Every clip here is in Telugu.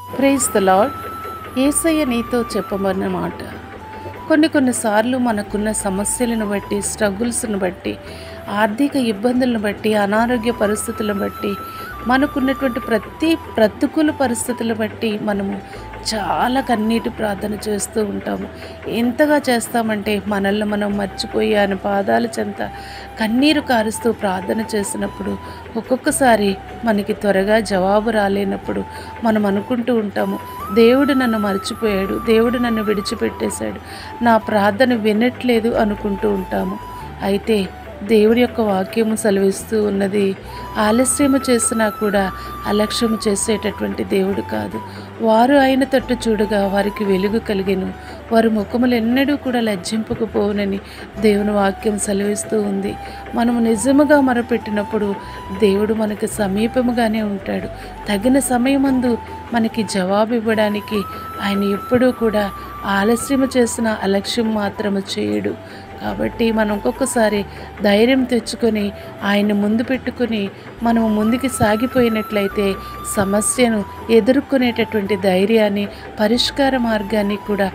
Praise the lord. యేసయ్య నీతో చెప్పమన్న మాట. కొన్నిసార్లు మనకున్న సమస్యలను బట్టి, స్ట్రగుల్స్‌ను బట్టి, ఆర్థిక ఇబ్బందులను బట్టి, అనారోగ్య పరిస్థితులను బట్టి, మనకున్నటువంటి ప్రతి ప్రతికూల పరిస్థితులను బట్టి మనము చాలా కన్నీటి ప్రార్థన చేస్తూ ఉంటాము. ఎంతగా చేస్తామంటే మనల్ని మనం మర్చిపోయి ఆయన పాదాల చెంత కన్నీరు కారుస్తూ ప్రార్థన చేసినప్పుడు ఒక్కొక్కసారి మనకి త్వరగా జవాబు రాలేనప్పుడు మనం అనుకుంటూ ఉంటాము, దేవుడు నన్ను మర్చిపోయాడు, దేవుడు నన్ను విడిచిపెట్టేశాడు, నా ప్రార్థన వినట్లేదు అనుకుంటూ ఉంటాము. అయితే దేవుడి యొక్క వాక్యము సెలవిస్తూ ఉన్నది, ఆలస్యము చేసినా కూడా అలక్ష్యము చేసేటటువంటి దేవుడు కాదు. వారు ఆయన తట్టు చూడగా వారికి వెలుగు కలిగెను, వారి ముఖములు ఎన్నడూ కూడా లజ్జింపకపోవునని దేవుని వాక్యం సెలవిస్తూ ఉంది. మనము నిజముగా మొరపెట్టినప్పుడు దేవుడు మనకి సమీపముగానే ఉంటాడు. తగిన సమయమందు మనకి జవాబు ఇవ్వడానికి ఆయన ఎప్పుడూ కూడా ఆలస్యము చేసిన అలక్ష్యం మాత్రము చేయడు. కాబట్టి మనం ఒక్కొక్కసారి ధైర్యం తెచ్చుకొని ఆయన ముందు పెట్టుకొని మనము ముందుకు సాగిపోయినట్లయితే సమస్యను ఎదుర్కొనేటటువంటి ధైర్యాన్ని, పరిష్కార మార్గాన్ని కూడా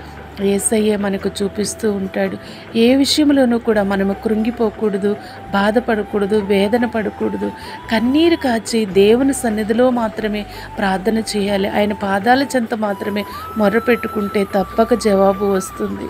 యేసయ్యే మనకు చూపిస్తూ ఉంటాడు. ఏ విషయంలోనూ కూడా మనము కృంగిపోకూడదు, బాధపడకూడదు, వేదన పడకూడదు. కన్నీరు కాచి దేవుని సన్నిధిలో మాత్రమే ప్రార్థన చేయాలి. ఆయన పాదాల చెంత మాత్రమే మొర్రపెట్టుకుంటే తప్పక జవాబు వస్తుంది.